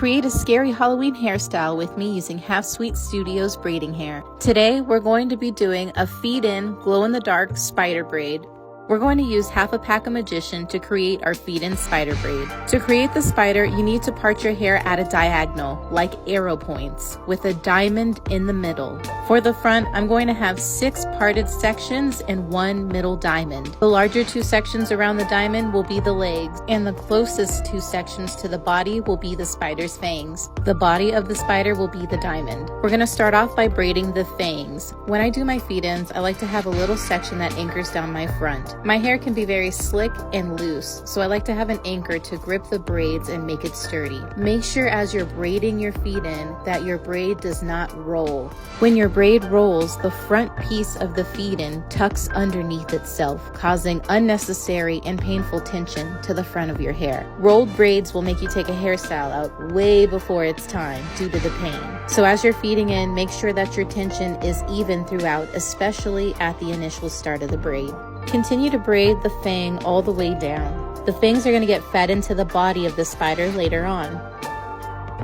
Create a scary Halloween hairstyle with me using Half Sweet Studios braiding hair. Today, we're going to be doing a feed-in, glow-in-the-dark spider braid. We're going to use half a pack of Magician to create our feed-in spider braid. To create the spider, you need to part your hair at a diagonal, like arrow points, with a diamond in the middle. For the front, I'm going to have 6 parted sections and 1 middle diamond. The larger 2 sections around the diamond will be the legs, and the closest 2 sections to the body will be the spider's fangs. The body of the spider will be the diamond. We're going to start off by braiding the fangs. When I do my feed-ins, I like to have a little section that anchors down my front. My hair can be very slick and loose, so I like to have an anchor to grip the braids and make it sturdy. Make sure as you're braiding your feed-in that your braid does not roll. When your braid rolls, the front piece of the feed-in tucks underneath itself, causing unnecessary and painful tension to the front of your hair. Rolled braids will make you take a hairstyle out way before it's time due to the pain. So as you're feeding in, make sure that your tension is even throughout, especially at the initial start of the braid. Continue to braid the fang all the way down. The fangs are going to get fed into the body of the spider later on.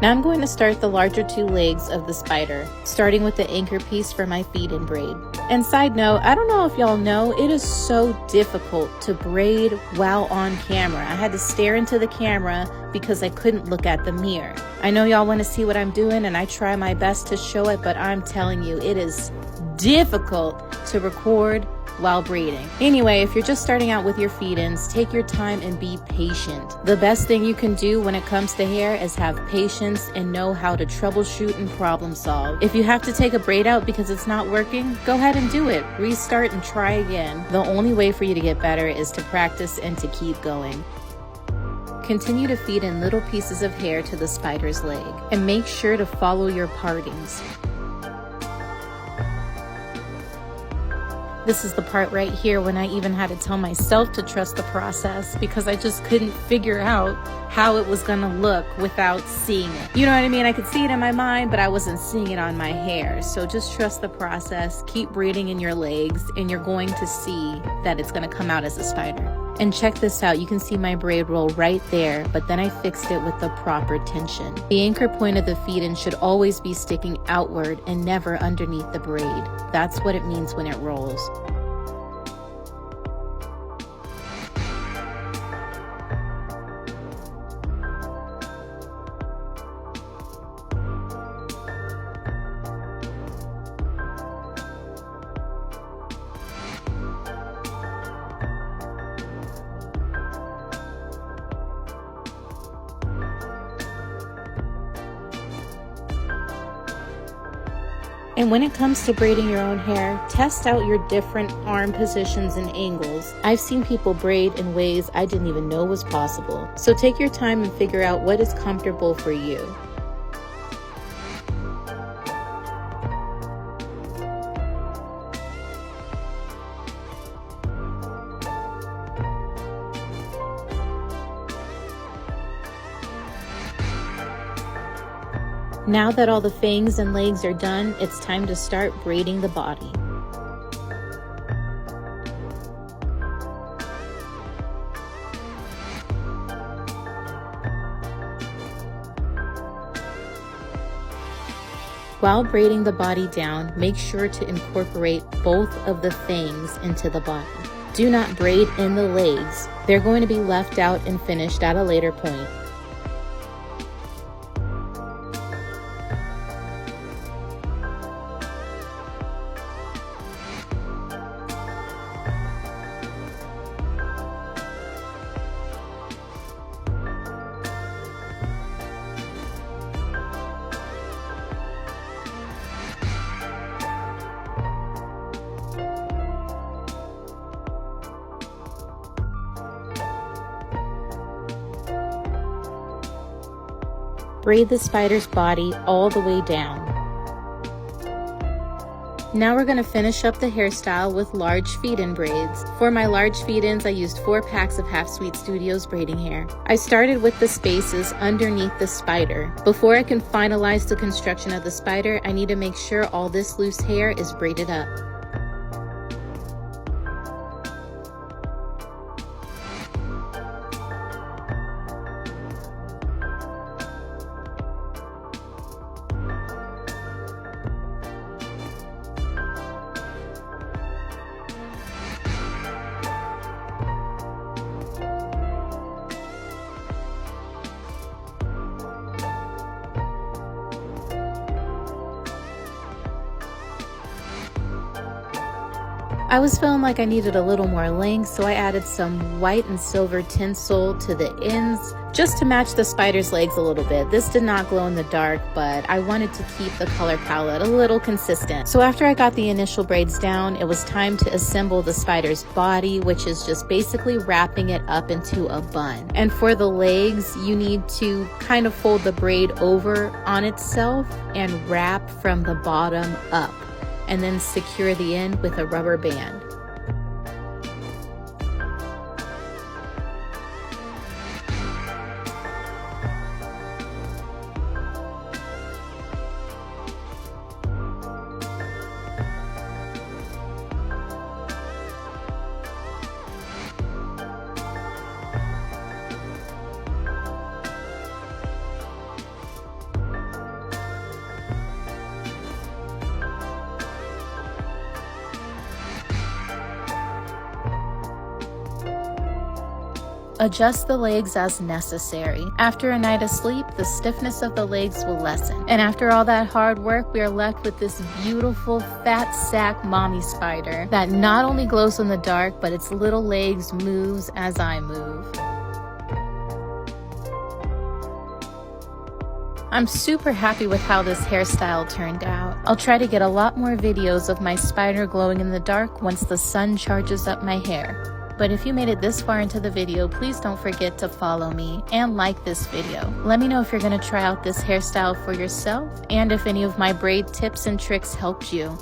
Now I'm going to start the larger 2 legs of the spider, starting with the anchor piece for my feed-in braid. And side note, I don't know if y'all know, it is so difficult to braid while on camera. I had to stare into the camera because I couldn't look at the mirror. I know y'all want to see what I'm doing and I try my best to show it, but I'm telling you, it is difficult to record while braiding. Anyway, if you're just starting out with your feed-ins, take your time and be patient. The best thing you can do when it comes to hair is have patience and know how to troubleshoot and problem solve. If you have to take a braid out because it's not working, go ahead and do it. Restart and try again. The only way for you to get better is to practice and to keep going. Continue to feed in little pieces of hair to the spider's leg, and make sure to follow your partings. This is the part right here when I even had to tell myself to trust the process because I just couldn't figure out how it was gonna look without seeing it. You know what I mean? I could see it in my mind, but I wasn't seeing it on my hair. So just trust the process, keep braiding in your legs, and you're going to see that it's gonna come out as a spider. And check this out, you can see my braid roll right there, but then I fixed it with the proper tension. The anchor point of the feed-in should always be sticking outward and never underneath the braid. That's what it means when it rolls. And when it comes to braiding your own hair, test out your different arm positions and angles. I've seen people braid in ways I didn't even know was possible. So take your time and figure out what is comfortable for you. Now that all the fangs and legs are done, it's time to start braiding the body. While braiding the body down, make sure to incorporate both of the fangs into the body. Do not braid in the legs. They're going to be left out and finished at a later point. Braid the spider's body all the way down. Now we're going to finish up the hairstyle with large feed-in braids. For my large feed-ins, I used 4 packs of Half Sweet Studios braiding hair. I started with the spaces underneath the spider. Before I can finalize the construction of the spider, I need to make sure all this loose hair is braided up. I was feeling like I needed a little more length, so I added some white and silver tinsel to the ends just to match the spider's legs a little bit. This did not glow in the dark, but I wanted to keep the color palette a little consistent. So after I got the initial braids down, it was time to assemble the spider's body, which is just basically wrapping it up into a bun. And for the legs, you need to kind of fold the braid over on itself and wrap from the bottom up, and then secure the end with a rubber band. Adjust the legs as necessary. After a night of sleep, the stiffness of the legs will lessen. And after all that hard work, we are left with this beautiful fat sack mommy spider that not only glows in the dark, but its little legs moves as I move. I'm super happy with how this hairstyle turned out. I'll try to get a lot more videos of my spider glowing in the dark once the sun charges up my hair. But if you made it this far into the video, please don't forget to follow me and like this video. Let me know if you're gonna try out this hairstyle for yourself and if any of my braid tips and tricks helped you.